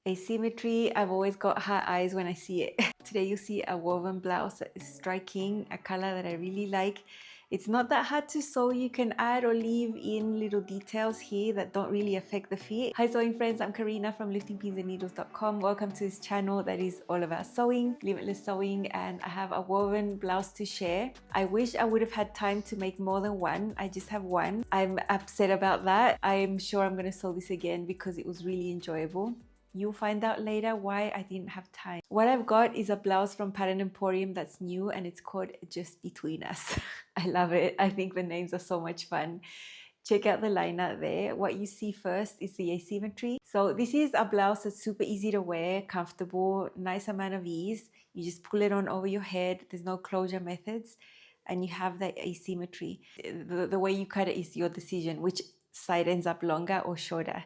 Asymmetry, I've always got high eyes when I see it. Today you see a woven blouse that is striking, a color that I really like. It's not that hard to sew. You can add or leave in little details here that don't really affect the fit. Hi sewing friends, I'm Karina from liftingpinsandneedles.com. Welcome to this channel that is all about sewing, limitless sewing, and I have a woven blouse to share. I wish I would have had time to make more than one. I just have one. I'm upset about that. I'm sure I'm going to sew this again because it was really enjoyable. You'll find out later why I didn't have time. What I've got is a blouse from Pattern Emporium that's new and it's called Just Between Us. I love it. I think the names are so much fun. Check out the line out there. What you see first is the asymmetry. So this is a blouse that's super easy to wear, comfortable, nice amount of ease. You just pull it on over your head. There's no closure methods and you have that asymmetry. The way you cut it is your decision, which side ends up longer or shorter.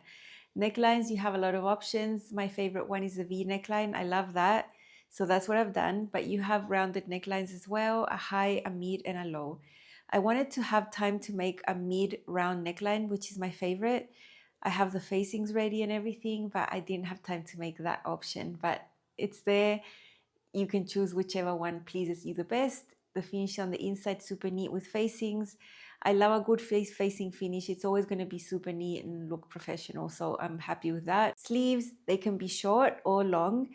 Necklines, you have a lot of options. My favorite one is the V neckline. I love that. So that's what I've done. But you have rounded necklines as well, a high, a mid, and a low. I wanted to have time to make a mid round neckline, which is my favorite. I have the facings ready and everything, but I didn't have time to make that option. But it's there. You can choose whichever one pleases you the best. The finish on the inside, super neat with facings. I love a good facing finish. It's always going to be super neat and look professional, so I'm happy with that. Sleeves, they can be short or long.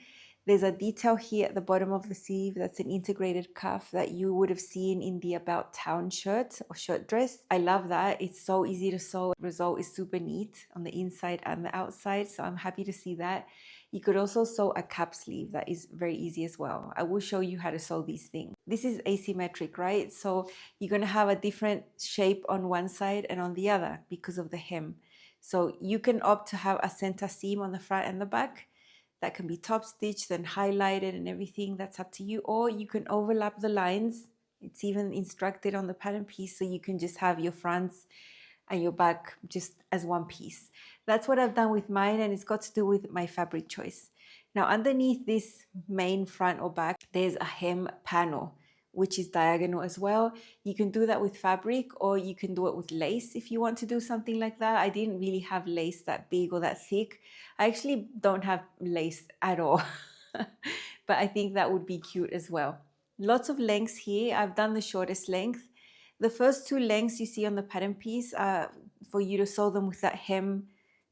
There's a detail here at the bottom of the sleeve that's an integrated cuff that you would have seen in the About Town shirt or shirt dress. I love that. It's so easy to sew. The result is super neat on the inside and the outside, so I'm happy to see that. You could also sew a cap sleeve. That is very easy as well. I will show you how to sew these things. This is asymmetric, right? So you're going to have a different shape on one side and on the other because of the hem. So you can opt to have a center seam on the front and the back. That can be top stitched and highlighted and everything. That's up to you. Or you can overlap the lines. It's even instructed on the pattern piece, so you can just have your fronts and your back just as one piece. That's what I've done with mine, and it's got to do with my fabric choice. Now underneath this main front or back, there's a hem panel, which is diagonal as well. You can do that with fabric or you can do it with lace if you want to do something like that. I didn't really have lace that big or that thick. I actually don't have lace at all, but I think that would be cute as well. Lots of lengths here. I've done the shortest length. The first two lengths you see on the pattern piece are for you to sew them with that hem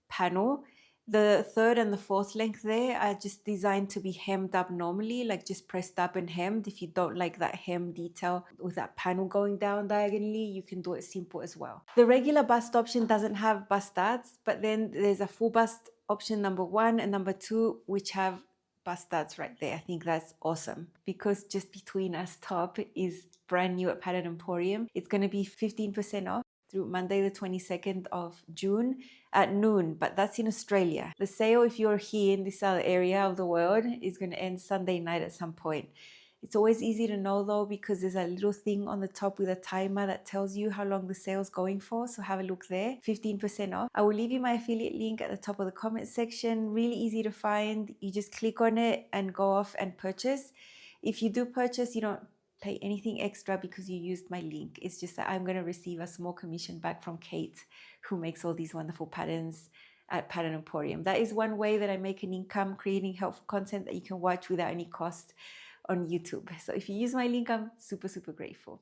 panel. The third and the fourth length there are just designed to be hemmed up normally, like just pressed up and hemmed. If you don't like that hem detail with that panel going down diagonally, you can do it simple as well. The regular bust option doesn't have bust studs, but then there's a full bust option number 1 and number 2, which have bust studs right there. I think that's awesome because Just Between Us top is brand new at Pattern Emporium. It's going to be 15% off through Monday the 22nd of June at noon, but that's in Australia. The sale, if you're here in this other area of the world, is going to end Sunday night at some point. It's always easy to know though because there's a little thing on the top with a timer that tells you how long the sale's going for, so have a look there. 15% off. I will leave you my affiliate link at the top of the comment section. Really easy to find. You just click on it and go off and purchase. If you do purchase, you don't pay anything extra because you used my link. It's just that I'm going to receive a small commission back from Kate, who makes all these wonderful patterns at Pattern Emporium. That is one way that I make an income, creating helpful content that you can watch without any cost on YouTube. So if you use my link, I'm super, super grateful.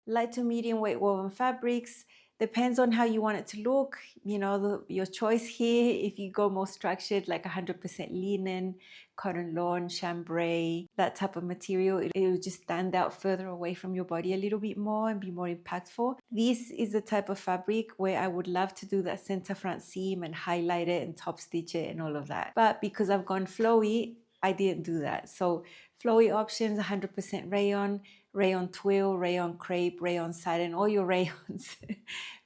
Light to medium weight woven fabrics. Depends on how you want it to look. You know, your choice here. If you go more structured, like 100% linen, cotton lawn, chambray, that type of material, it will just stand out further away from your body a little bit more and be more impactful. This is the type of fabric where I would love to do that center front seam and highlight it and top stitch it and all of that. But because I've gone flowy, I didn't do that. So flowy options, 100% rayon, rayon twill, rayon crepe, rayon satin, all your rayons,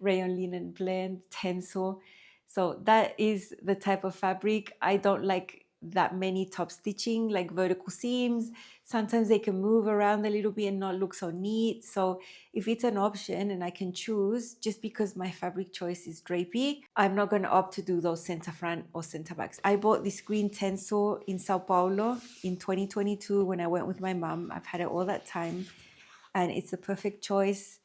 rayon linen blend, Tencel. So that is the type of fabric. I don't like that many top stitching, like vertical seams. Sometimes they can move around a little bit and not look so neat. So if it's an option and I can choose, just because my fabric choice is drapey, I'm not going to opt to do those center front or center backs. I bought this green Tencel in Sao Paulo in 2022 when I went with my mom. I've had it all that time and it's a perfect choice.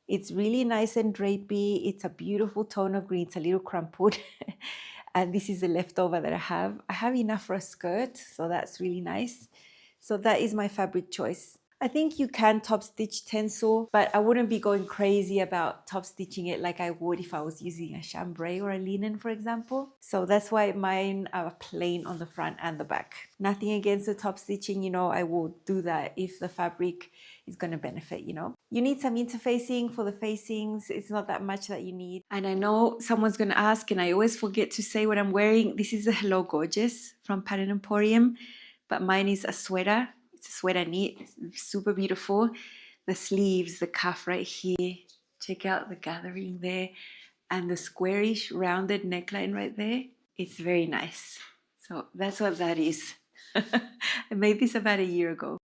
It's really nice and drapey. It's a beautiful tone of green. It's a little crumpled. And this is the leftover that I have. I have enough for a skirt, so that's really nice. So that is my fabric choice. I think you can top stitch Tencel, but I wouldn't be going crazy about top stitching it like I would if I was using a chambray or a linen, for example. So that's why mine are plain on the front and the back. Nothing against the top stitching, you know, I will do that if the fabric is going to benefit, you know. You need some interfacing for the facings. It's not that much that you need. And I know someone's going to ask, and I always forget to say what I'm wearing. This is a Hello Gorgeous from Pattern Emporium, but mine is a sweater. It's a sweater knit, it's super beautiful. The sleeves, the cuff right here. Check out the gathering there. And the squarish rounded neckline right there. It's very nice. So that's what that is. I made this about a year ago.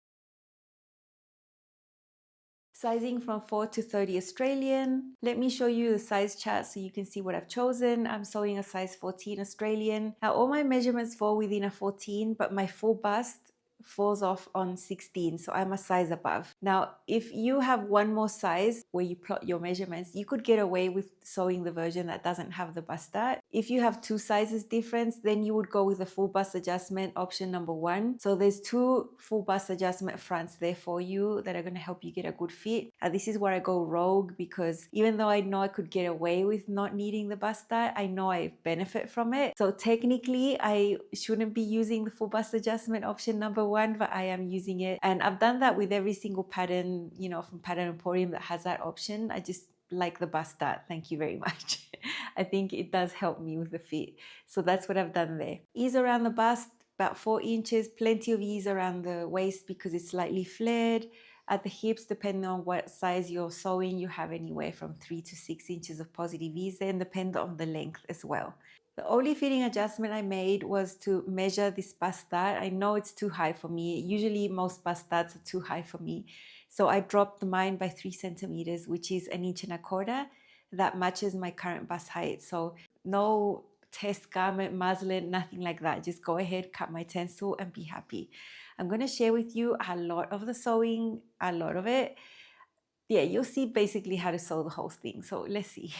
Sizing from 4 to 30 Australian. Let me show you the size chart so you can see what I've chosen. I'm sewing a size 14 Australian. Now all my measurements fall within a 14, but my full bust falls off on 16, so I'm a size above. Now if you have one more size where you plot your measurements, you could get away with sewing the version that doesn't have the bust dart. If you have 2 sizes difference, then you would go with the full bust adjustment option number 1. So there's 2 full bust adjustment fronts there for you that are going to help you get a good fit. This is where I go rogue, because even though I know I could get away with not needing the bust dart, I know I benefit from it. So technically I shouldn't be using the full bust adjustment option number 1, but I am using it. And I've done that with every single pattern, you know, from Pattern Emporium that has that option. I just like the bust dart. Thank you very much. I think it does help me with the fit. So that's what I've done there. Ease around the bust, about 4 inches, plenty of ease around the waist because it's slightly flared. At the hips, depending on what size you're sewing, you have anywhere from 3 to 6 inches of positive ease there, and depend on the length as well. The only fitting adjustment I made was to measure this bust dart. I know it's too high for me. Usually most bust darts are too high for me. So I dropped mine by 3 centimeters, which is 1.25 inches. That matches my current bust height. So no test garment, muslin, nothing like that. Just go ahead, cut my Tencel and be happy. I'm going to share with you a lot of the sewing, a lot of it. Yeah, you'll see basically how to sew the whole thing. So let's see.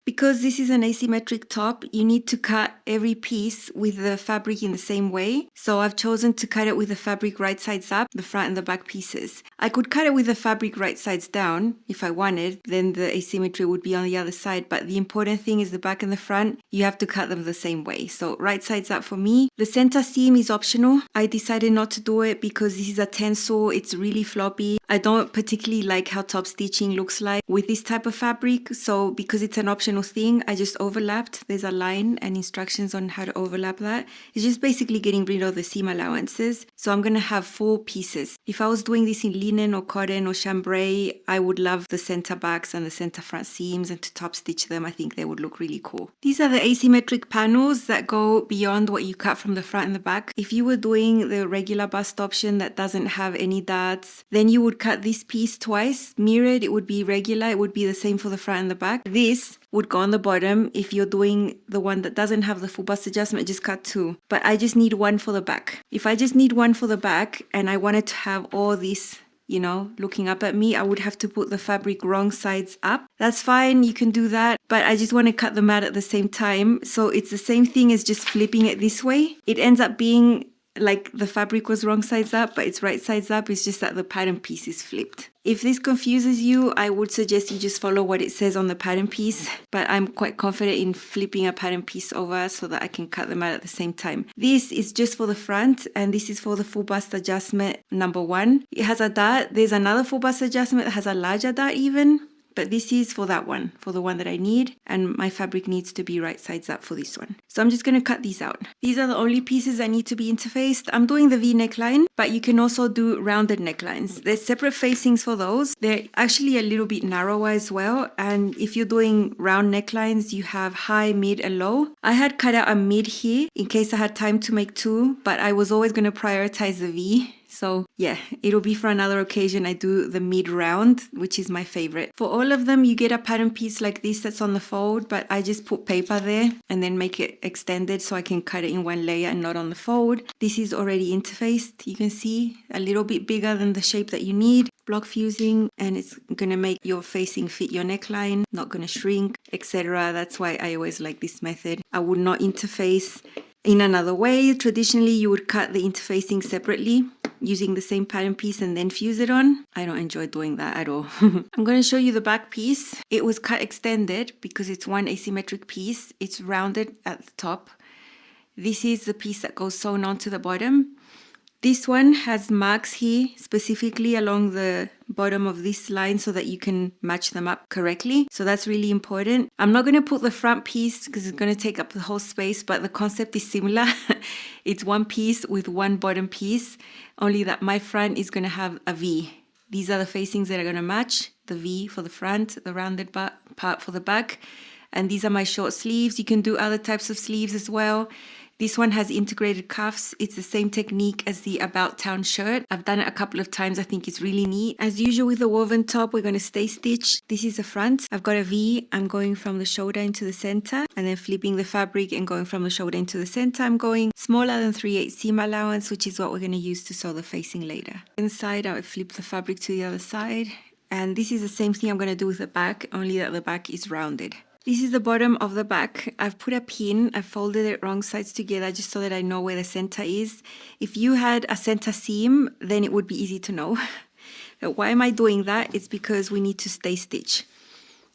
Because this is an asymmetric top, you need to cut every piece with the fabric in the same way. So I've chosen to cut it with the fabric right sides up, the front and the back pieces. I could cut it with the fabric right sides down if I wanted, then the asymmetry would be on the other side. But the important thing is the back and the front, you have to cut them the same way. So right sides up for me. The center seam is optional. I decided not to do it because this is a Tencel, it's really floppy. I don't particularly like how top stitching looks like with this type of fabric. So because it's an optional thing, I just overlapped. There's a line and instructions on how to overlap that. It's just basically getting rid of the seam allowances. So I'm going to have 4 pieces. If I was doing this in linen or cotton or chambray, I would love the center backs and the center front seams, and to top stitch them, I think they would look really cool. These are the asymmetric panels that go beyond what you cut from the front and the back. If you were doing the regular bust option that doesn't have any darts, then you would cut this piece twice. Mirrored, it would be regular. It would be the same for the front and the back. This would go on the bottom. If you're doing the one that doesn't have the full bust adjustment, just cut 2. But I just need 1 for the back. If I just need 1 for the back and I wanted to have all this, you know, looking up at me, I would have to put the fabric wrong sides up. That's fine, you can do that, but I just want to cut them out at the same time. So it's the same thing as just flipping it this way. It ends up being like the fabric was wrong sides up, but it's right sides up. It's just that the pattern piece is flipped. If this confuses you, I would suggest you just follow what it says on the pattern piece, but I'm quite confident in flipping a pattern piece over so that I can cut them out at the same time. This is just for the front, and this is for the full bust adjustment number 1. It has a dart. There's another full bust adjustment that has a larger dart even. But this is for that one, for the one that I need, and my fabric needs to be right sides up for this one. So I'm just going to cut these out. These are the only pieces that need to be interfaced. I'm doing the V neckline, but you can also do rounded necklines. There's separate facings for those. They're actually a little bit narrower as well, and if you're doing round necklines, you have high, mid, and low. I had cut out a mid here in case I had time to make 2, but I was always going to prioritize the V. So yeah, it'll be for another occasion. I do the mid round, which is my favorite. For all of them, you get a pattern piece like this that's on the fold, but I just put paper there and then make it extended so I can cut it in one layer and not on the fold. This is already interfaced. You can see a little bit bigger than the shape that you need. Block fusing, and it's gonna make your facing fit your neckline, not gonna shrink, etc. That's why I always like this method. I would not interface in another way. Traditionally, you would cut the interfacing separately using the same pattern piece and then fuse it on. I don't enjoy doing that at all. I'm going to show you the back piece. It was cut extended because it's one asymmetric piece. It's rounded at the top. This is the piece that goes sewn onto the bottom. This one has marks here specifically along the bottom of this line so that you can match them up correctly. So that's really important. I'm not going to put the front piece because it's going to take up the whole space, but the concept is similar. It's one piece with one bottom piece, only that my front is going to have a V. These are the facings that are going to match. The V for the front, the rounded part for the back. And these are my short sleeves. You can do other types of sleeves as well. This one has integrated cuffs. It's the same technique as the About Town shirt. I've done it a couple of times. I think it's really neat. As usual with the woven top, we're going to stay stitch. This is the front. I've got a V. I'm going from the shoulder into the center and then flipping the fabric and going from the shoulder into the center. I'm going smaller than 3/8 seam allowance, which is what we're going to use to sew the facing later. Inside, I would flip the fabric to the other side. And this is the same thing I'm going to do with the back, only that the back is rounded. This is the bottom of the back. I've put a pin, I've folded it wrong sides together just so that I know where the center is. If you had a center seam, then it would be easy to know. But why am I doing that? It's because we need to stay stitch.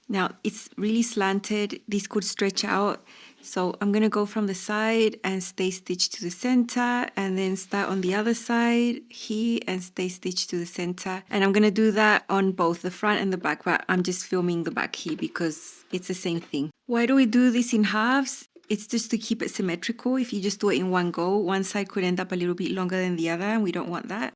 Now, it's really slanted. This could stretch out. So I'm going to go from the side and stay stitched to the center and then start on the other side here and stay stitched to the center. And I'm going to do that on both the front and the back, but I'm just filming the back here because it's the same thing. Why do we do this in halves? It's just to keep it symmetrical. If you just do it in one go, one side could end up a little bit longer than the other, and we don't want that.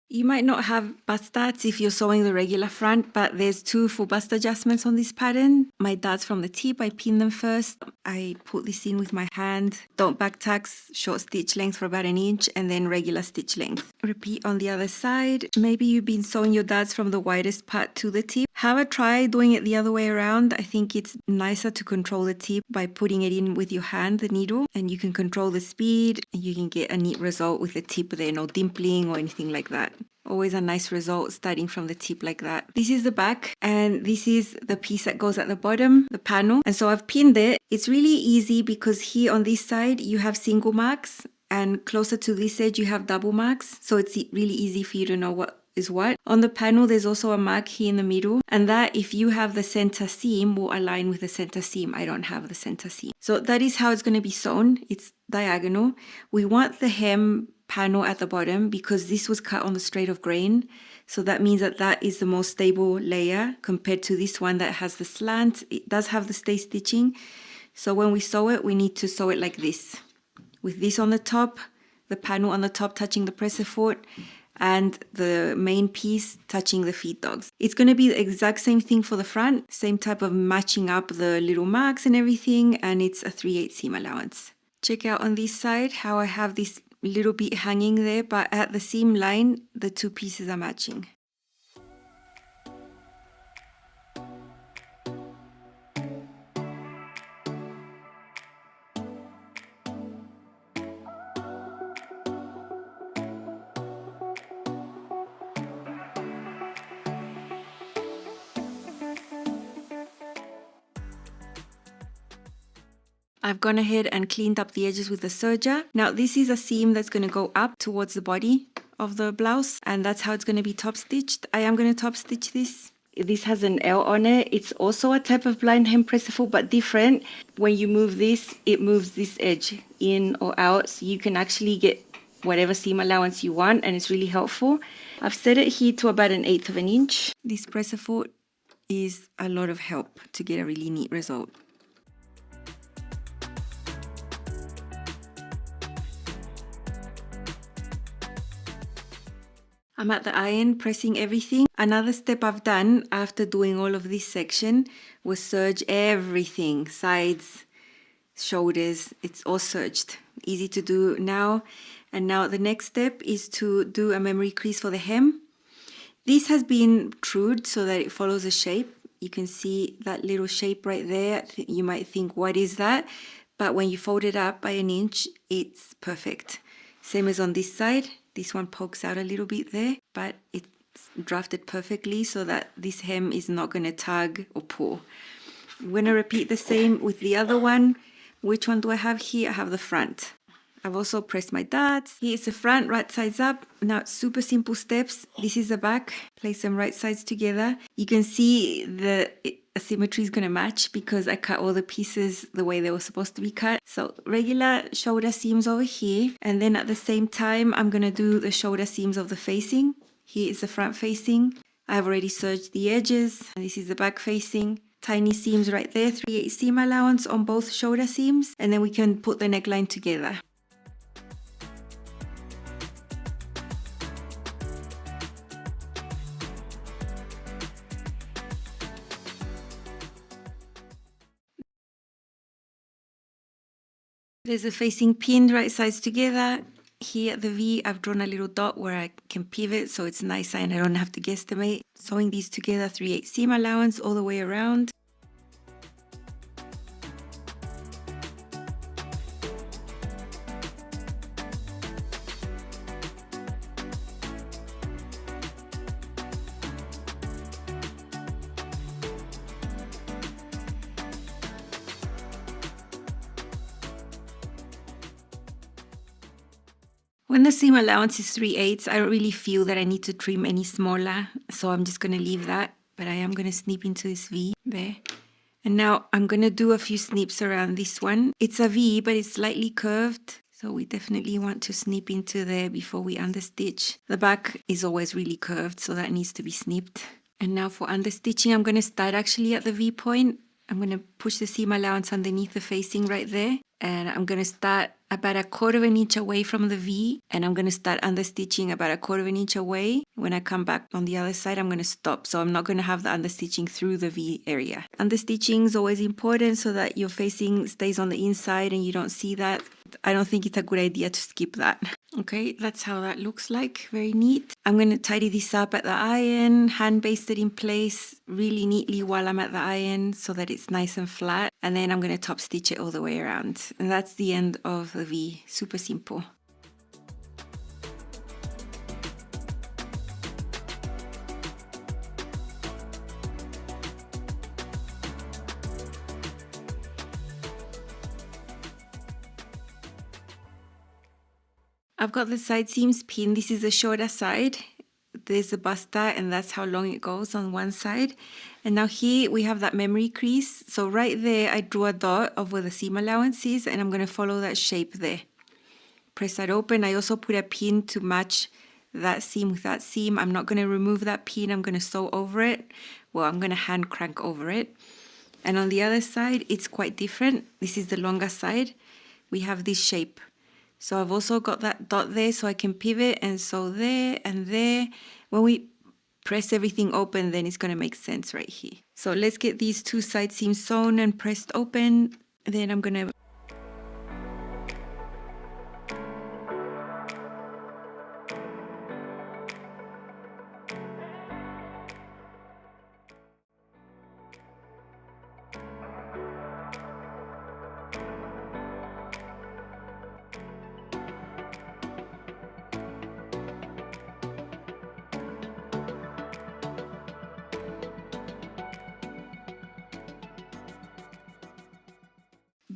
You might not have bust darts if you're sewing the regular front, but there's 2 full bust adjustments on this pattern. My darts from the tip, I pin them first. I put this in with my hand. Don't back tax, short stitch length for about 1 inch, and then regular stitch length. Repeat on the other side. Maybe you've been sewing your darts from the widest part to the tip. Have a try doing it the other way around. I think it's nicer to control the tip by putting it in with your hand, the needle, and you can control the speed and you can get a neat result with the tip there, no dimpling or anything like that. Always a nice result starting from the tip like that. This is the back and this is the piece that goes at the bottom, the panel. And so I've pinned it. It's really easy because here on this side you have single marks and closer to this edge you have double marks. So it's really easy for you to know what is what. On the panel there's also a mark here in the middle, and that if you have the center seam will align with the center seam. I don't have the center seam. So that is how it's going to be sewn. It's diagonal. We want the hem panel at the bottom because this was cut on the straight of grain. So that means that that is the most stable layer compared to this one that has the slant. It does have the stay stitching. So when we sew it, we need to sew it like this. With this on the top, the panel on the top touching the presser foot, and the main piece touching the feed dogs. It's going to be the exact same thing for the front, same type of matching up the little marks and everything, and it's a 3/8 seam allowance. Check out on this side how I have this little bit hanging there, but at the seam line, the 2 pieces are matching. I've gone ahead and cleaned up the edges with the serger. Now this is a seam that's going to go up towards the body of the blouse, and that's how it's going to be top stitched. I am going to top stitch this. This has an L on it. It's also a type of blind hem presser foot, but different. When you move this, it moves this edge in or out, so you can actually get whatever seam allowance you want, and it's really helpful. I've set it here to about 1/8 of an inch. This presser foot is a lot of help to get a really neat result. I'm at the iron pressing everything. Another step I've done after doing all of this section was serge everything, sides, shoulders, it's all serged. Easy to do now. And now the next step is to do a memory crease for the hem. This has been trued so that it follows a shape. You can see that little shape right there. You might think, what is that? But when you fold it up by an inch, it's perfect. Same as on this side. This one pokes out a little bit there, but it's drafted perfectly so that this hem is not going to tug or pull. I'm going to repeat the same with the other one. Which one do I have here? I have the front. I've also pressed my darts. Here's the front, right sides up. Now, super simple steps. This is the back. Place them right sides together. You can see the asymmetry is going to match because I cut all the pieces the way they were supposed to be cut. So regular shoulder seams over here. And then at the same time, I'm going to do the shoulder seams of the facing. Here is the front facing. I've already serged the edges. And this is the back facing. Tiny seams right there, 3/8 seam allowance on both shoulder seams. And then we can put the neckline together. There's a facing pinned right sides together. Here at the V, I've drawn a little dot where I can pivot so it's nicer and I don't have to guesstimate. Sewing these together, 3/8 seam allowance all the way around. When the seam allowance is 3/8, I don't really feel that I need to trim any smaller, so I'm just going to leave that. But I am going to snip into this V there. And now I'm going to do a few snips around this one. It's a V, but it's slightly curved, so we definitely want to snip into there before we understitch. The back is always really curved, so that needs to be snipped. And now for understitching, I'm going to start actually at the V point. I'm going to push the seam allowance underneath the facing right there. And I'm going to start about 1/4 inch away from the V, and I'm going to start understitching about 1/4 inch away. When I come back on the other side, I'm going to stop, so I'm not going to have the understitching through the V area. Understitching is always important so that your facing stays on the inside and you don't see that. I don't think it's a good idea to skip that. Okay, that's how that looks like. Very neat. I'm going to tidy this up at the iron, hand baste it in place really neatly while I'm at the iron so that it's nice and flat. And then I'm going to top stitch it all the way around. And that's the end of the V. Super simple. I've got the side seams pinned. This is the shorter side. There's the buster, and that's how long it goes on one side. And now here we have that memory crease. So right there, I drew a dot of where the seam allowance is, and I'm going to follow that shape there. Press that open. I also put a pin to match that seam with that seam. I'm not going to remove that pin. I'm going to sew over it. Well, I'm going to hand crank over it. And on the other side, it's quite different. This is the longer side. We have this shape. So I've also got that dot there so I can pivot and sew there and there. When we press everything open, then it's going to make sense right here. So let's get these two side seams sewn and pressed open. Then I'm going to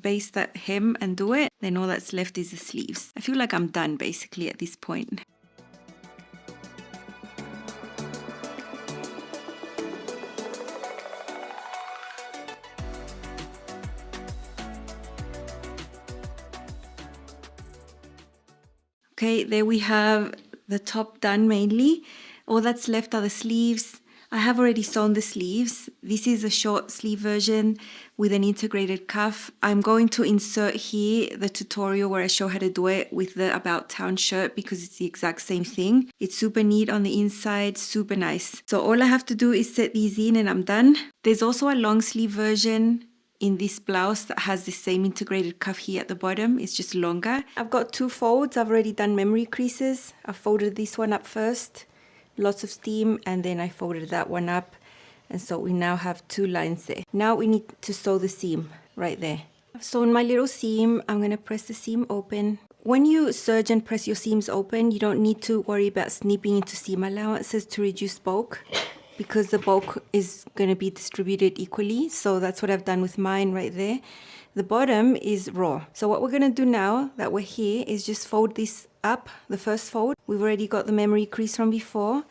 baste that hem and do it. Then all that's left is the sleeves. I feel like I'm done basically at this point. Okay, there we have the top done mainly. All that's left are the sleeves. I have already sewn the sleeves. This is a short sleeve version with an integrated cuff. I'm going to insert here the tutorial where I show how to do it with the About Town shirt because it's the exact same thing. It's super neat on the inside, super nice. So all I have to do is set these in and I'm done. There's also a long sleeve version in this blouse that has the same integrated cuff here at the bottom. It's just longer. I've got 2 folds. I've already done memory creases. I folded this one up first, lots of steam, and then I folded that one up. And so we now have 2 lines there. Now we need to sew the seam right there. I've sewn my little seam. I'm going to press the seam open. When you serge and press your seams open, you don't need to worry about snipping into seam allowances to reduce bulk, because the bulk is going to be distributed equally. So that's what I've done with mine right there. The bottom is raw. So what we're going to do now that we're here is just fold this up, the first fold. We've already got the memory crease from before.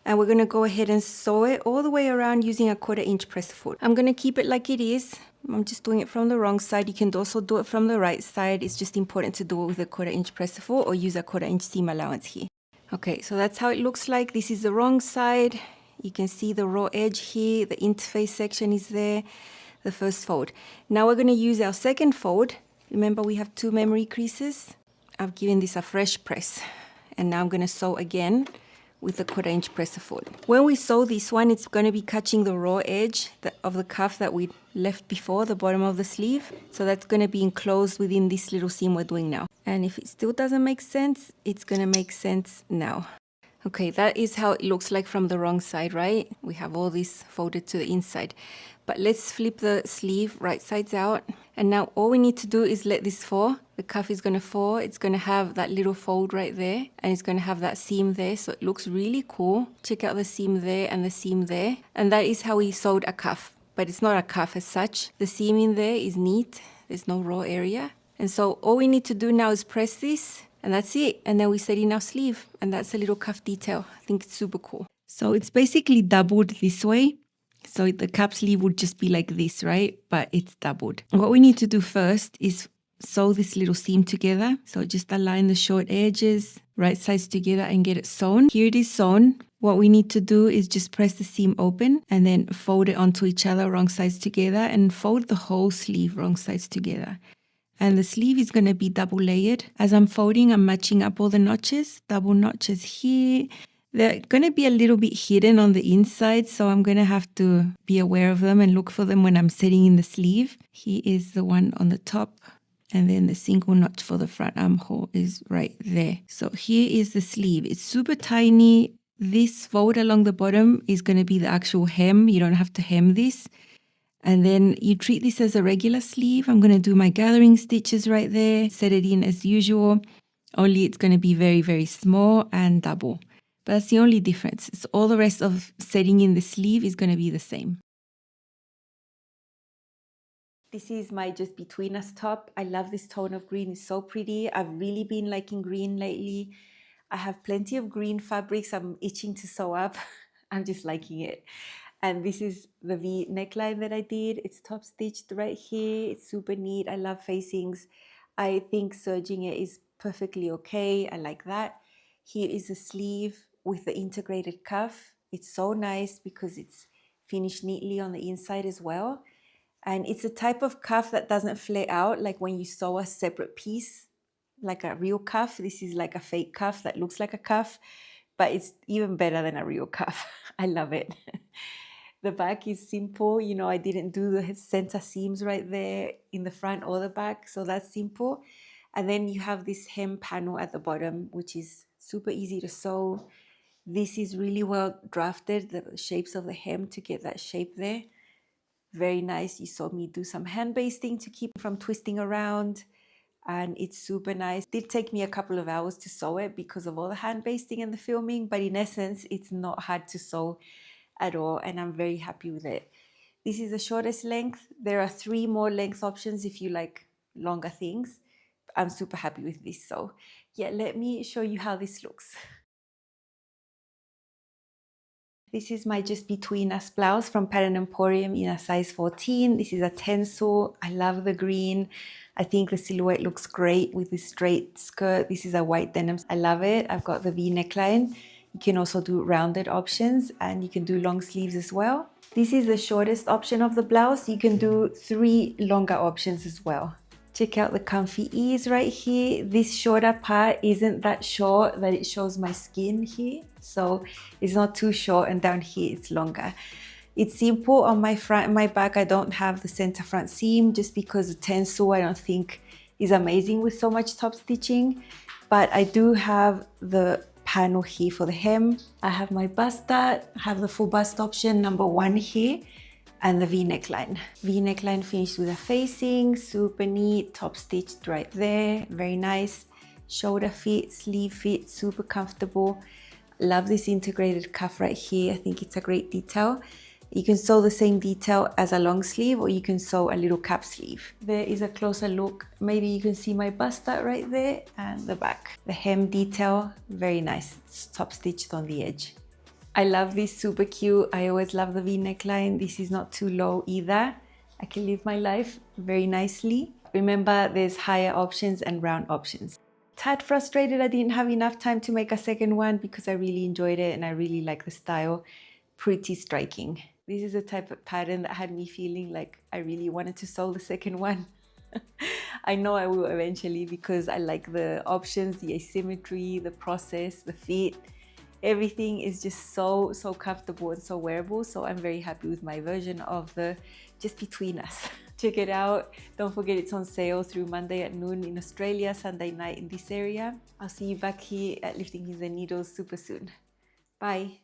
And we're going to go ahead and sew it all the way around using a 1/4 inch press foot. I'm going to keep it like it is. I'm just doing it from the wrong side. You can also do it from the right side. It's just important to do it with a 1/4 inch press foot or use a 1/4 inch seam allowance here. Okay, so that's how it looks like. This is the wrong side. You can see the raw edge here. The interface section is there. The first fold. Now we're going to use our second fold. Remember, we have 2 memory creases. I've given this a fresh press. And now I'm going to sew again with a 1/4 inch press foot. When we sew this one, it's going to be catching the raw edge of the cuff that we left before, the bottom of the sleeve. So that's going to be enclosed within this little seam we're doing now. And if it still doesn't make sense, it's going to make sense now. Okay, that is how it looks like from the wrong side, right? We have all this folded to the inside. But let's flip the sleeve right sides out. And now all we need to do is let this fall. The cuff is going to fall. It's going to have that little fold right there. And it's going to have that seam there. So it looks really cool. Check out the seam there and the seam there. And that is how we sewed a cuff. But it's not a cuff as such. The seam in there is neat. There's no raw area. And so all we need to do now is press this. And that's it. And then we set in our sleeve. And that's a little cuff detail. I think it's super cool. So it's basically doubled this way. So the cap sleeve would just be like this, right? But it's doubled. What we need to do first is sew this little seam together. So just align the short edges, right sides together and get it sewn. Here it is sewn. What we need to do is just press the seam open and then fold it onto each other, wrong sides together, and fold the whole sleeve wrong sides together. And the sleeve is going to be double layered. As I'm folding, I'm matching up all the notches, double notches here. They're going to be a little bit hidden on the inside, so I'm going to have to be aware of them and look for them when I'm setting in the sleeve. Here is the one on the top, and then the single notch for the front armhole is right there. So here is the sleeve. It's super tiny. This fold along the bottom is going to be the actual hem. You don't have to hem this. And then you treat this as a regular sleeve. I'm going to do my gathering stitches right there, set it in as usual, only it's going to be very, very small and double. But that's the only difference. So all the rest of setting in the sleeve is going to be the same. This is my Just Between Us top. I love this tone of green. It's so pretty. I've really been liking green lately. I have plenty of green fabrics I'm itching to sew up. I'm just liking it. And this is the V neckline that I did. It's top stitched right here. It's super neat. I love facings. I think serging it is perfectly okay. I like that. Here is the sleeve with the integrated cuff. It's so nice because it's finished neatly on the inside as well. And it's a type of cuff that doesn't flare out like when you sew a separate piece, like a real cuff. This is like a fake cuff that looks like a cuff, but it's even better than a real cuff. I love it. The back is simple. You know, I didn't do the center seams right there in the front or the back, so that's simple. And then you have this hem panel at the bottom, which is super easy to sew. This is really well drafted, the shapes of the hem to get that shape there. Very nice. You saw me do some hand basting to keep from twisting around. And it's super nice. It did take me a couple of hours to sew it because of all the hand basting and the filming, but in essence, it's not hard to sew at all, and I'm very happy with it. This is the shortest length. There are 3 more length options if you like longer things. I'm super happy with this. So yeah, let me show you how this looks. This is my Just Between Us blouse from Pattern Emporium in a size 14. This is a Tencel. I love the green. I think the silhouette looks great with this straight skirt. This is a white denim. I love it. I've got the V neckline. You can also do rounded options and you can do long sleeves as well. This is the shortest option of the blouse. You can do 3 longer options as well. Check out the comfy ease right here. This shorter part isn't that short that it shows my skin here. So it's not too short, and down here it's longer. It's simple. On my front and my back, I don't have the center front seam just because the Tencel I don't think is amazing with so much top stitching. But I do have the panel here for the hem. I have my bust dart, I have the full bust option, number 1 here, and the V neckline. V neckline finished with a facing, super neat, top stitched right there, very nice. Shoulder fit, sleeve fit, super comfortable. Love this integrated cuff right here. I think it's a great detail. You can sew the same detail as a long sleeve, or you can sew a little cap sleeve. There is a closer look. Maybe you can see my bust dart right there and the back. The hem detail, very nice. It's top stitched on the edge. I love this, super cute. I always love the V neckline. This is not too low either. I can live my life very nicely. Remember, there's higher options and round options. Tad frustrated I didn't have enough time to make a second one because I really enjoyed it and I really like the style. Pretty striking. This is a type of pattern that had me feeling like I really wanted to sew the second one. I know I will eventually because I like the options, the asymmetry, the process, the fit. Everything is just so comfortable and so wearable. So I'm very happy with my version of the Just Between Us. Check it out. Don't forget it's on sale through Monday at noon in Australia, Sunday night in this area. I'll see you back here at Lifting Pins and Needles super soon. Bye.